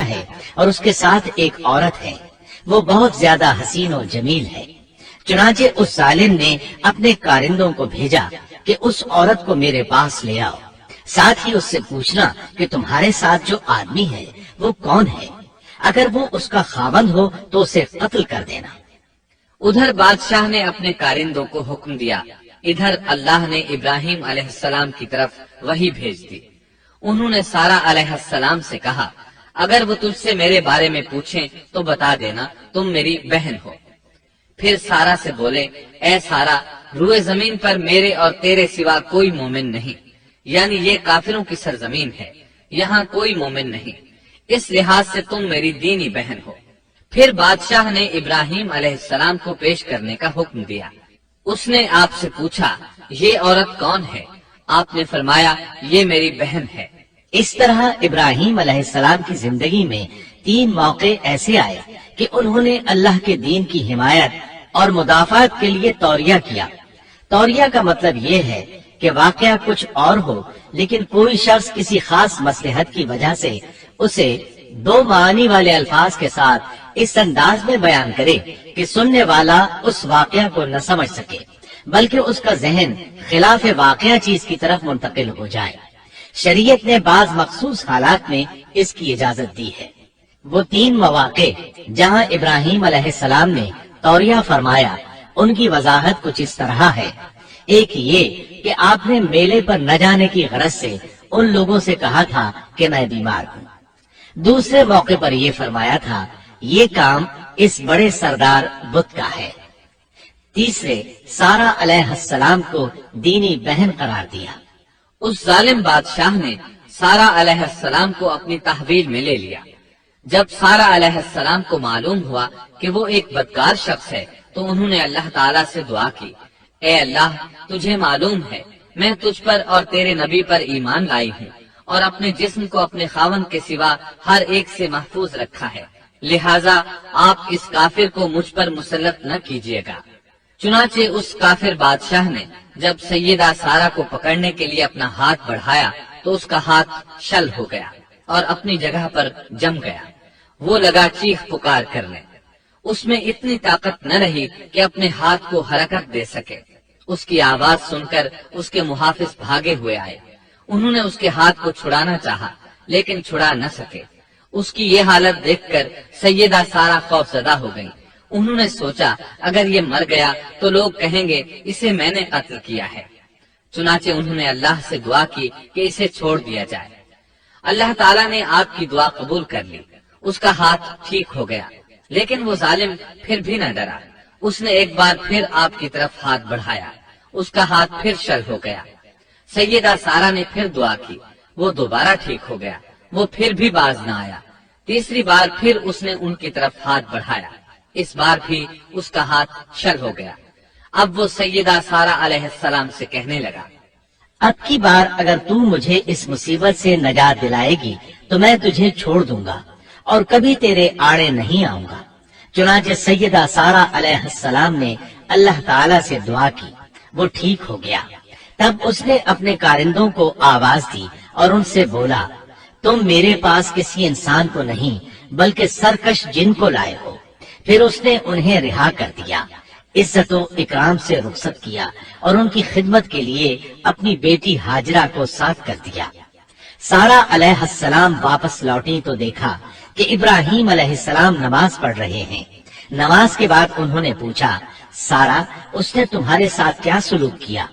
ہے اور اس کے ساتھ ایک عورت ہے، وہ بہت زیادہ حسین و جمیل ہے۔ چنانچہ اس ظالم نے اپنے کارندوں کو بھیجا کہ اس عورت کو میرے پاس لے آؤ، ساتھ ہی اس سے پوچھنا کہ تمہارے ساتھ جو آدمی ہے وہ کون ہے، اگر وہ اس کا خاوند ہو تو اسے قتل کر دینا۔ ادھر بادشاہ نے اپنے کارندوں کو حکم دیا، ادھر اللہ نے ابراہیم علیہ السلام کی طرف وحی بھیج دی۔ انہوں نے سارہ علیہ السلام سے کہا، اگر وہ تجھ سے میرے بارے میں پوچھیں تو بتا دینا تم میری بہن ہو۔ پھر سارہ سے بولے، اے سارہ، روئے زمین پر میرے اور تیرے سوا کوئی مومن نہیں، یعنی یہ کافروں کی سرزمین ہے، یہاں کوئی مومن نہیں، اس لحاظ سے تم میری دینی بہن ہو۔ پھر بادشاہ نے ابراہیم علیہ السلام کو پیش کرنے کا حکم دیا۔ اس نے آپ سے پوچھا، یہ عورت کون ہے؟ آپ نے فرمایا، یہ میری بہن ہے۔ اس طرح ابراہیم علیہ السلام کی زندگی میں 3 موقع ایسے آئے کہ انہوں نے اللہ کے دین کی حمایت اور مدافعت کے لیے توریہ کیا۔ توریہ کا مطلب یہ ہے کہ واقعہ کچھ اور ہو لیکن کوئی شخص کسی خاص مصلحت کی وجہ سے اسے 2 معانی والے الفاظ کے ساتھ اس انداز میں بیان کرے کہ سننے والا اس واقعہ کو نہ سمجھ سکے بلکہ اس کا ذہن خلاف واقعہ چیز کی طرف منتقل ہو جائے۔ شریعت نے بعض مخصوص حالات میں اس کی اجازت دی ہے۔ وہ 3 مواقع جہاں ابراہیم علیہ السلام نے توریہ فرمایا، ان کی وضاحت کچھ اس طرح ہے۔ ایک یہ کہ آپ نے میلے پر نہ جانے کی غرض سے ان لوگوں سے کہا تھا کہ میں بیمار ہوں۔ دوسرے موقع پر یہ فرمایا تھا، یہ کام اس بڑے سردار بت کا ہے۔ تیسرے، سارہ علیہ السلام کو دینی بہن قرار دیا۔ اس ظالم بادشاہ نے سارہ علیہ السلام کو اپنی تحویل میں لے لیا۔ جب سارہ علیہ السلام کو معلوم ہوا کہ وہ ایک بدکار شخص ہے تو انہوں نے اللہ تعالیٰ سے دعا کی، اے اللہ، تجھے معلوم ہے میں تجھ پر اور تیرے نبی پر ایمان لائی ہوں اور اپنے جسم کو اپنے خاوند کے سوا ہر ایک سے محفوظ رکھا ہے، لہٰذا آپ اس کافر کو مجھ پر مسلط نہ کیجیے گا۔ چنانچہ اس کافر بادشاہ نے جب سیدہ سارہ کو پکڑنے کے لیے اپنا ہاتھ بڑھایا تو اس کا ہاتھ شل ہو گیا اور اپنی جگہ پر جم گیا۔ وہ لگا چیخ پکار کرنے، اس میں اتنی طاقت نہ رہی کہ اپنے ہاتھ کو حرکت دے سکے۔ اس کی آواز سن کر اس کے محافظ بھاگے ہوئے آئے۔ انہوں نے اس کے ہاتھ کو چھڑانا چاہا لیکن چھڑا نہ سکے۔ اس کی یہ حالت دیکھ کر سیدہ سارہ خوف زدہ ہو گئی۔ انہوں نے سوچا، اگر یہ مر گیا تو لوگ کہیں گے اسے میں نے قتل کیا ہے۔ چنانچہ انہوں نے اللہ سے دعا کی کہ اسے چھوڑ دیا جائے۔ اللہ تعالیٰ نے آپ کی دعا قبول کر لی، اس کا ہاتھ ٹھیک ہو گیا، لیکن وہ ظالم پھر بھی نہ ڈرا۔ اس نے ایک بار پھر آپ کی طرف ہاتھ بڑھایا، اس کا ہاتھ پھر شل ہو گیا۔ سیدہ سارہ نے پھر دعا کی، وہ دوبارہ ٹھیک ہو گیا، وہ پھر بھی باز نہ آیا۔ تیسری بار پھر اس نے ان کی طرف ہاتھ بڑھایا، اس بار بھی اس کا ہاتھ شل ہو گیا۔ اب وہ سیدہ سارہ علیہ السلام سے کہنے لگا، اب کی بار اگر تو مجھے اس مصیبت سے نجات دلائے گی تو میں تجھے چھوڑ دوں گا اور کبھی تیرے آڑے نہیں آؤں گا۔ چنانچہ سیدہ سارہ علیہ السلام نے اللہ تعالی سے دعا کی، وہ ٹھیک ہو گیا۔ تب اس نے اپنے کارندوں کو آواز دی اور ان سے بولا، تم میرے پاس کسی انسان کو نہیں بلکہ سرکش جن کو لائے ہو۔ پھر اس نے انہیں رہا کر دیا، عزت و اکرام سے رخصت کیا اور ان کی خدمت کے لیے اپنی بیٹی ہاجرہ کو ساتھ کر دیا۔ سارہ علیہ السلام واپس لوٹی تو دیکھا کہ ابراہیم علیہ السلام نماز پڑھ رہے ہیں۔ نماز کے بعد انہوں نے پوچھا، سارہ، اس نے تمہارے ساتھ کیا سلوک کیا؟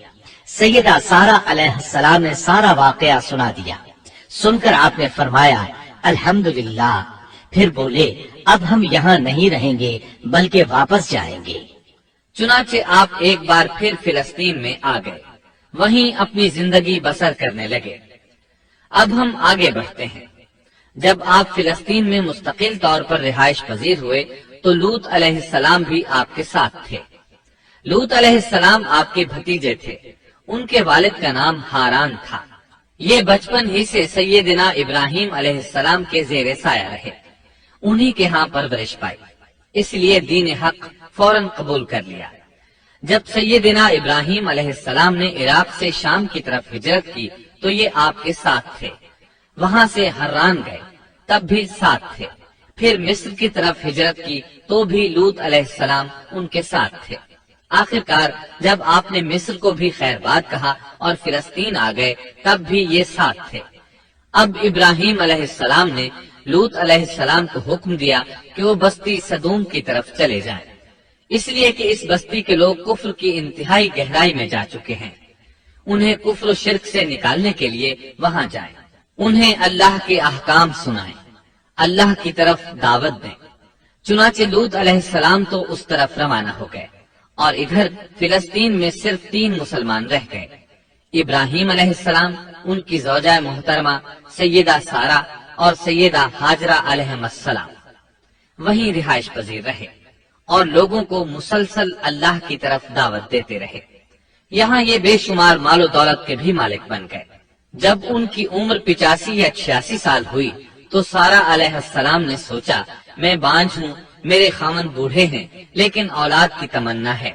سیدہ سارہ علیہ السلام نے سارا واقعہ سنا دیا۔ سن کر آپ نے فرمایا، الحمدللہ۔ پھر بولے، اب ہم یہاں نہیں رہیں گے بلکہ واپس جائیں گے۔ چنانچہ آپ ایک بار پھر فلسطین میں آ گئے، وہیں اپنی زندگی بسر کرنے لگے۔ اب ہم آگے بڑھتے ہیں۔ جب آپ فلسطین میں مستقل طور پر رہائش پذیر ہوئے تو لوط علیہ السلام بھی آپ کے ساتھ تھے۔ لوط علیہ السلام آپ کے بھتیجے تھے، ان کے والد کا نام ہاران تھا۔ یہ بچپن ہی سے سیدنا ابراہیم علیہ السلام کے زیر سایہ رہے، انہی کے ہاں پرورش پائی، اس لیے دین حق فوراً قبول کر لیا۔ جب سیدنا ابراہیم علیہ السلام نے عراق سے شام کی طرف ہجرت کی تو یہ آپ کے ساتھ تھے۔ وہاں سے حران گئے، تب بھی 7 تھے۔ پھر مصر کی طرف ہجرت کی تو بھی لوط علیہ السلام ان کے ساتھ تھے۔ آخرکار جب آپ نے مصر کو بھی خیر بات کہا اور فلسطین آ گئے تب بھی یہ 7 تھے۔ اب ابراہیم علیہ السلام نے لوط علیہ السلام کو حکم دیا کہ وہ بستی سدوم کی طرف چلے جائیں، اس لیے کہ اس بستی کے لوگ کفر کی انتہائی گہرائی میں جا چکے ہیں۔ انہیں کفر و شرک سے نکالنے کے لیے وہاں جائیں، انہیں اللہ کے احکام سنائیں، اللہ کی طرف دعوت دیں۔ چنانچہ لوط علیہ السلام تو اس طرف روانہ ہو گئے اور ادھر فلسطین میں صرف 3 مسلمان رہ گئے۔ ابراہیم علیہ السلام، ان کی زوجہ محترمہ سیدہ سارہ اور سیدہ ہاجرہ علیہم السلام وہیں رہائش پذیر رہے اور لوگوں کو مسلسل اللہ کی طرف دعوت دیتے رہے۔ یہاں یہ بے شمار مال و دولت کے بھی مالک بن گئے۔ جب ان کی عمر 85 یا 86 سال ہوئی تو سارہ علیہ السلام نے سوچا، میں بانجھ ہوں، میرے خاوند بوڑھے ہیں، لیکن اولاد کی تمنا ہے،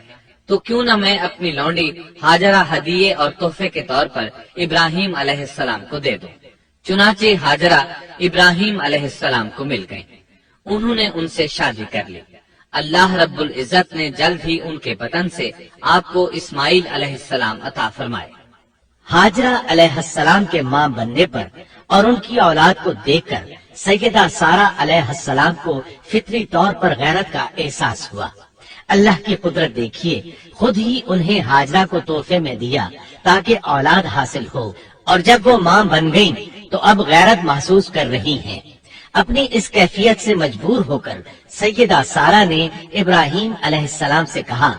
تو کیوں نہ میں اپنی لونڈی ہاجرہ ہدیے اور تحفے کے طور پر ابراہیم علیہ السلام کو دے دوں۔ چنانچہ ہاجرہ ابراہیم علیہ السلام کو مل گئیں، انہوں نے ان سے شادی کر لی۔ اللہ رب العزت نے جلد ہی ان کے بطن سے آپ کو اسماعیل علیہ السلام عطا فرمائے۔ ہاجرہ علیہ السلام کے ماں بننے پر اور ان کی اولاد کو دیکھ کر سیدہ سارہ علیہ السلام کو فطری طور پر غیرت کا احساس ہوا۔ اللہ کی قدرت دیکھیے، خود ہی انہیں ہاجرہ کو تحفے میں دیا تاکہ اولاد حاصل ہو، اور جب وہ ماں بن گئیں تو اب غیرت محسوس کر رہی ہیں۔ اپنی اس کیفیت سے مجبور ہو کر سیدہ سارہ نے ابراہیم علیہ السلام سے کہا،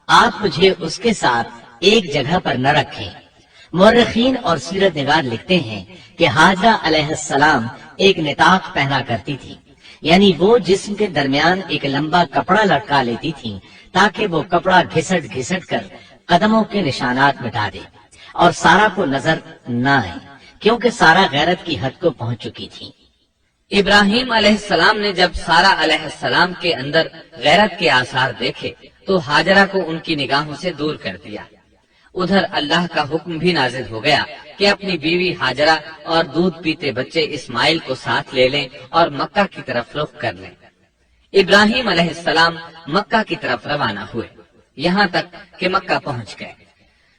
آپ مجھے اس کے ساتھ ایک جگہ پر نہ رکھیں۔ مورخین اور سیرت نگار لکھتے ہیں کہ ہاجرہ علیہ السلام ایک نطاق پہنا کرتی تھی، یعنی وہ جسم کے درمیان ایک لمبا کپڑا لٹکا لیتی تھی تاکہ وہ کپڑا گھسٹ گھسٹ کر قدموں کے نشانات مٹا دے اور سارہ کو نظر نہ آئے، کیونکہ سارہ غیرت کی حد کو پہنچ چکی تھی۔ ابراہیم علیہ السلام نے جب سارہ علیہ السلام کے اندر غیرت کے آثار دیکھے تو ہاجرہ کو ان کی نگاہوں سے دور کر دیا۔ ادھر اللہ کا حکم بھی نازل ہو گیا کہ اپنی بیوی ہاجرہ اور دودھ پیتے بچے اسماعیل کو ساتھ لے لیں اور مکہ کی طرف رخ کر لیں۔ ابراہیم علیہ السلام مکہ کی طرف روانہ ہوئے، یہاں تک کہ مکہ پہنچ گئے۔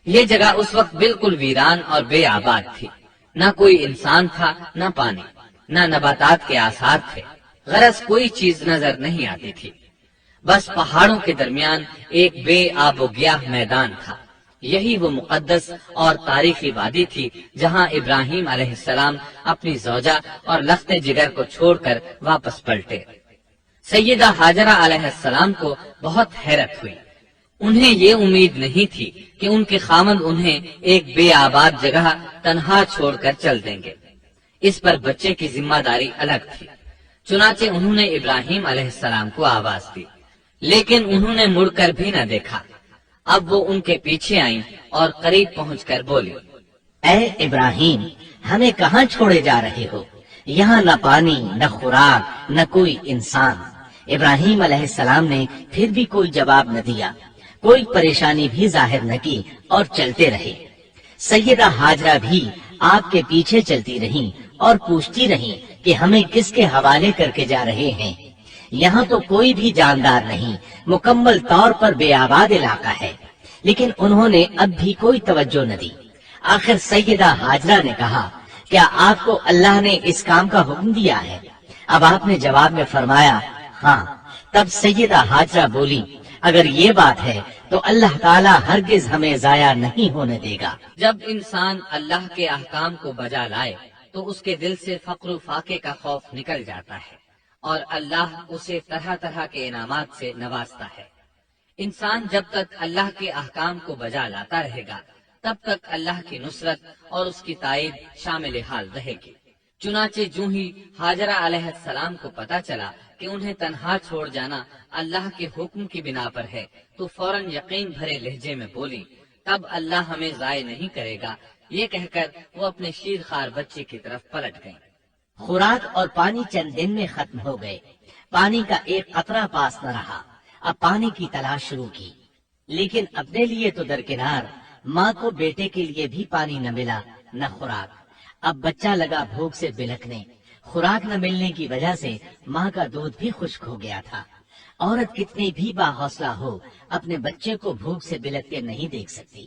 یہ جگہ اس وقت بالکل ویران اور بے آباد تھی، نہ کوئی انسان تھا، نہ پانی، نہ نباتات کے آثار تھے، غرض کوئی چیز نظر نہیں آتی تھی، بس پہاڑوں کے درمیان ایک بے آب و گیاہ میدان تھا۔ یہی وہ مقدس اور تاریخی وادی تھی جہاں ابراہیم علیہ السلام اپنی زوجہ اور لخت جگر کو چھوڑ کر واپس پلٹے۔ سیدہ ہاجرہ علیہ السلام کو بہت حیرت ہوئی، انہیں یہ امید نہیں تھی کہ ان کے خاوند انہیں ایک بے آباد جگہ تنہا چھوڑ کر چل دیں گے، اس پر بچے کی ذمہ داری الگ تھی۔ چنانچہ انہوں نے ابراہیم علیہ السلام کو آواز دی، لیکن انہوں نے مڑ کر بھی نہ دیکھا۔ اب وہ ان کے پیچھے آئیں اور قریب پہنچ کر بولی، اے ابراہیم، ہمیں کہاں چھوڑے جا رہے ہو؟ یہاں نہ پانی، نہ خوراک، نہ کوئی انسان۔ ابراہیم علیہ السلام نے پھر بھی کوئی جواب نہ دیا، کوئی پریشانی بھی ظاہر نہ کی اور چلتے رہے۔ سیدہ ہاجرہ بھی آپ کے پیچھے چلتی رہیں اور پوچھتی رہیں کہ ہمیں کس کے حوالے کر کے جا رہے ہیں؟ یہاں تو کوئی بھی جاندار نہیں، مکمل طور پر بے آباد علاقہ ہے، لیکن انہوں نے اب بھی کوئی توجہ نہ دی۔ آخر سیدہ ہاجرہ نے کہا، کیا آپ کو اللہ نے اس کام کا حکم دیا ہے؟ اب آپ نے جواب میں فرمایا، ہاں۔ تب سیدہ ہاجرہ بولی، اگر یہ بات ہے تو اللہ تعالیٰ ہرگز ہمیں ضائع نہیں ہونے دے گا۔ جب انسان اللہ کے احکام کو بجا لائے تو اس کے دل سے فقر و فاقے کا خوف نکل جاتا ہے اور اللہ اسے طرح طرح کے انعامات سے نوازتا ہے۔ انسان جب تک اللہ کے احکام کو بجا لاتا رہے گا تب تک اللہ کی نصرت اور اس کی تائید شامل حال رہے گی۔ چنانچہ جو ہی ہاجرہ علیہ السلام کو پتا چلا کہ انہیں تنہا چھوڑ جانا اللہ کے حکم کی بنا پر ہے تو فوراً یقین بھرے لہجے میں بولی، تب اللہ ہمیں ضائع نہیں کرے گا۔ یہ کہہ کر وہ اپنے شیر خوار بچے کی طرف پلٹ گئیں۔ خوراک اور پانی چند دن میں ختم ہو گئے، پانی کا ایک قطرہ پاس نہ رہا۔ اب پانی کی تلاش شروع کی، لیکن اپنے لیے تو درکنار، ماں کو بیٹے کے لیے بھی پانی نہ ملا، نہ خوراک۔ اب بچہ لگا بھوک سے بلکنے، خوراک نہ ملنے کی وجہ سے ماں کا دودھ بھی خشک ہو گیا تھا۔ عورت کتنی بھی باحوصلہ ہو اپنے بچے کو بھوک سے بلکتے نہیں دیکھ سکتی۔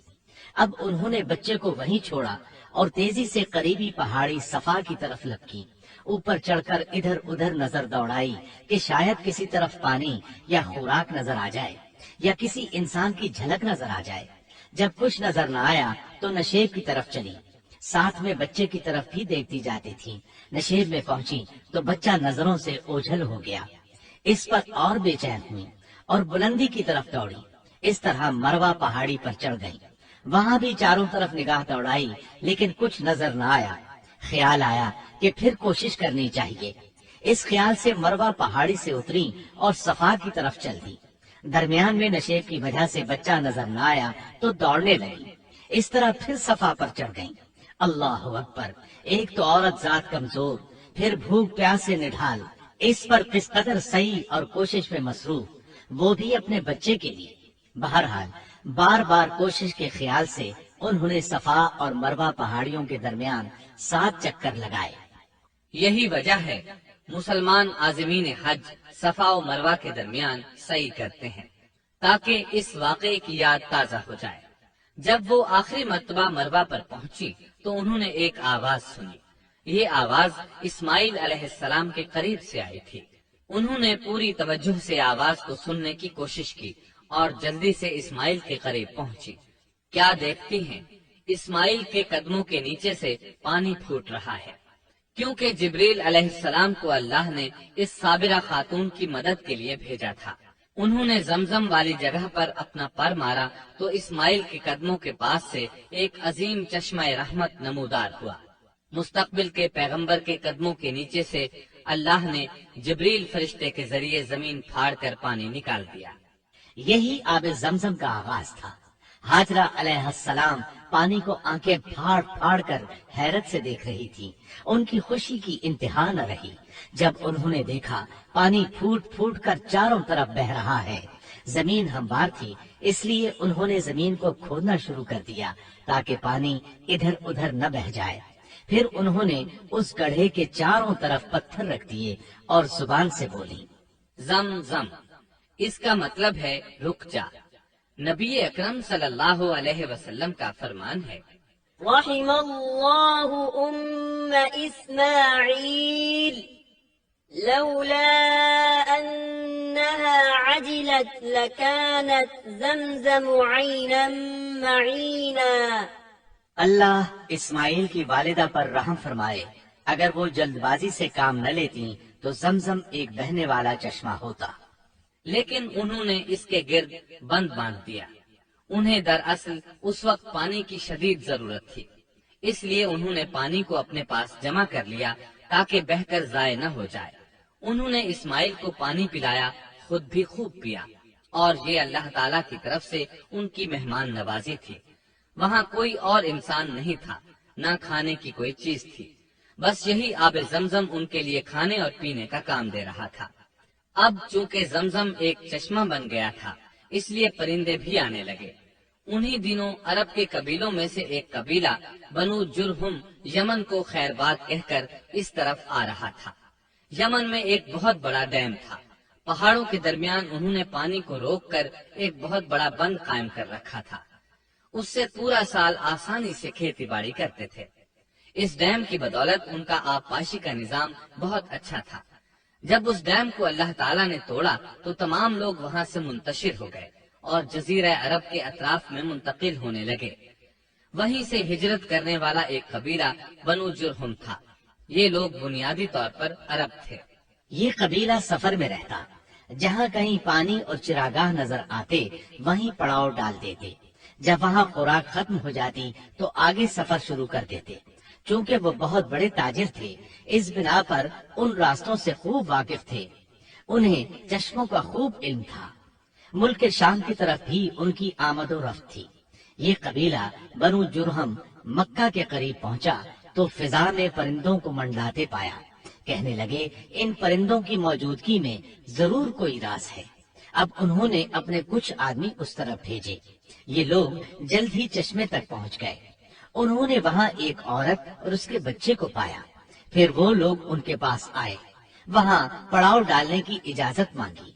اب انہوں نے بچے کو وہیں چھوڑا اور تیزی سے قریبی پہاڑی صفا کی طرف لپکی۔ اوپر چڑھ کر ادھر ادھر نظر دوڑائی کہ شاید کسی طرف پانی یا خوراک نظر آ جائے یا کسی انسان کی جھلک نظر آ جائے۔ جب کچھ نظر نہ آیا تو نشیب کی طرف چلی، ساتھ میں بچے کی طرف بھی دیکھتی جاتی تھی۔ نشیب میں پہنچی تو بچہ نظروں سے اوجھل ہو گیا۔ اس پر اور بے چین ہوئی اور بلندی کی طرف دوڑی۔ اس طرح مروا پہاڑی پر چڑھ گئی۔ وہاں بھی چاروں طرف نگاہ دوڑائی لیکن کچھ نظر نہ آیا۔ خیال آیا کہ پھر کوشش کرنی چاہیے۔ اس خیال سے مروا پہاڑی سے اتری اور صفا کی طرف چل دی۔ درمیان میں نشیب کی وجہ سے بچہ نظر نہ آیا تو دوڑنے لگی۔ اس طرح پھر صفا پر چڑھ گئی۔ اللہ اکبر! ایک تو عورت ذات کمزور، پھر بھوک پیاس سے نڈھال، اس پر کس قدر سعی اور کوشش میں مصروف، وہ بھی اپنے بچے کے لیے۔ بہرحال بار بار کوشش کے خیال سے انہوں نے صفا اور مروا پہاڑیوں کے درمیان 7 چکر لگائے۔ یہی وجہ ہے مسلمان عازمین حج صفا و مروہ کے درمیان سعی کرتے ہیں تاکہ اس واقعے کی یاد تازہ ہو جائے۔ جب وہ آخری مرتبہ مروہ پر پہنچی تو انہوں نے ایک آواز سنی۔ یہ آواز اسماعیل علیہ السلام کے قریب سے آئی تھی۔ انہوں نے پوری توجہ سے آواز کو سننے کی کوشش کی اور جلدی سے اسماعیل کے قریب پہنچی۔ کیا دیکھتی ہیں؟ اسماعیل کے قدموں کے نیچے سے پانی پھوٹ رہا ہے، کیونکہ جبریل علیہ السلام کو اللہ نے اس صابرہ خاتون کی مدد کے لیے بھیجا تھا۔ انہوں نے زمزم والی جگہ پر اپنا پر مارا تو اسماعیل کے قدموں کے پاس سے ایک عظیم چشمہ رحمت نمودار ہوا۔ مستقبل کے پیغمبر کے قدموں کے نیچے سے اللہ نے جبریل فرشتے کے ذریعے زمین پھاڑ کر پانی نکال دیا۔ یہی آب زمزم کا آغاز تھا۔ ہاجرہ علیہ السلام پانی کو آنکھیں پھاڑ پھاڑ کر حیرت سے دیکھ رہی تھی۔ ان کی خوشی کی انتہا نہ رہی جب انہوں نے دیکھا پانی پھوٹ پھوٹ کر چاروں طرف بہ رہا ہے۔ زمین ہموار تھی، اس لیے انہوں نے زمین کو کھودنا شروع کر دیا تاکہ پانی ادھر ادھر نہ بہ جائے۔ پھر انہوں نے اس گڑھے کے چاروں طرف پتھر رکھ دیے اور زبان سے بولی، زم زم، اس کا مطلب ہے رک جا۔ نبی اکرم صلی اللہ علیہ وسلم کا فرمان ہے، رحم اللہ اسماعیل لولا انها عجلت لكانت زمزم عینا معینا۔ اللہ اسماعیل کی والدہ پر رحم فرمائے، اگر وہ جلد بازی سے کام نہ لیتی تو زمزم ایک بہنے والا چشمہ ہوتا۔ لیکن انہوں نے اس کے گرد بند باندھ دیا۔ انہیں دراصل اس وقت پانی کی شدید ضرورت تھی، اس لیے انہوں نے پانی کو اپنے پاس جمع کر لیا تاکہ بہہ کر ضائع نہ ہو جائے۔ انہوں نے اسماعیل کو پانی پلایا، خود بھی خوب پیا، اور یہ اللہ تعالیٰ کی طرف سے ان کی مہمان نوازی تھی۔ وہاں کوئی اور انسان نہیں تھا، نہ کھانے کی کوئی چیز تھی، بس یہی آب زمزم ان کے لیے کھانے اور پینے کا کام دے رہا تھا۔ اب چونکہ زمزم ایک چشمہ بن گیا تھا، اس لیے پرندے بھی آنے لگے۔ انہی دنوں عرب کے قبیلوں میں سے ایک قبیلہ بنو جرہم یمن کو خیر بات کہہ کر اس طرف آ رہا تھا۔ یمن میں ایک بہت بڑا ڈیم تھا۔ پہاڑوں کے درمیان انہوں نے پانی کو روک کر ایک بہت بڑا بند قائم کر رکھا تھا۔ اس سے پورا سال آسانی سے کھیتی باڑی کرتے تھے۔ اس ڈیم کی بدولت ان کا آبپاشی کا نظام بہت اچھا تھا۔ جب اس ڈیم کو اللہ تعالیٰ نے توڑا تو تمام لوگ وہاں سے منتشر ہو گئے اور جزیرہ عرب کے اطراف میں منتقل ہونے لگے۔ وہیں سے ہجرت کرنے والا ایک قبیلہ بنو جرہم تھا۔ یہ لوگ بنیادی طور پر عرب تھے۔ یہ قبیلہ سفر میں رہتا، جہاں کہیں پانی اور چراگاہ نظر آتے وہیں پڑاؤ ڈال دیتے۔ جب وہاں خوراک ختم ہو جاتی تو آگے سفر شروع کر دیتے۔ چونکہ وہ بہت بڑے تاجر تھے، اس بنا پر ان راستوں سے خوب واقف تھے۔ انہیں چشموں کا خوب علم تھا۔ ملک شام کی طرف بھی ان کی آمد و رفت تھی۔ یہ قبیلہ بنو جرہم مکہ کے قریب پہنچا تو فضا میں پرندوں کو منڈلاتے پایا۔ کہنے لگے ان پرندوں کی موجودگی میں ضرور کوئی راز ہے۔ اب انہوں نے اپنے کچھ آدمی اس طرف بھیجے۔ یہ لوگ جلد ہی چشمے تک پہنچ گئے۔ انہوں نے وہاں ایک عورت اور اس کے بچے کو پایا۔ پھر وہ لوگ ان کے پاس آئے، وہاں پڑاؤ ڈالنے کی اجازت مانگی۔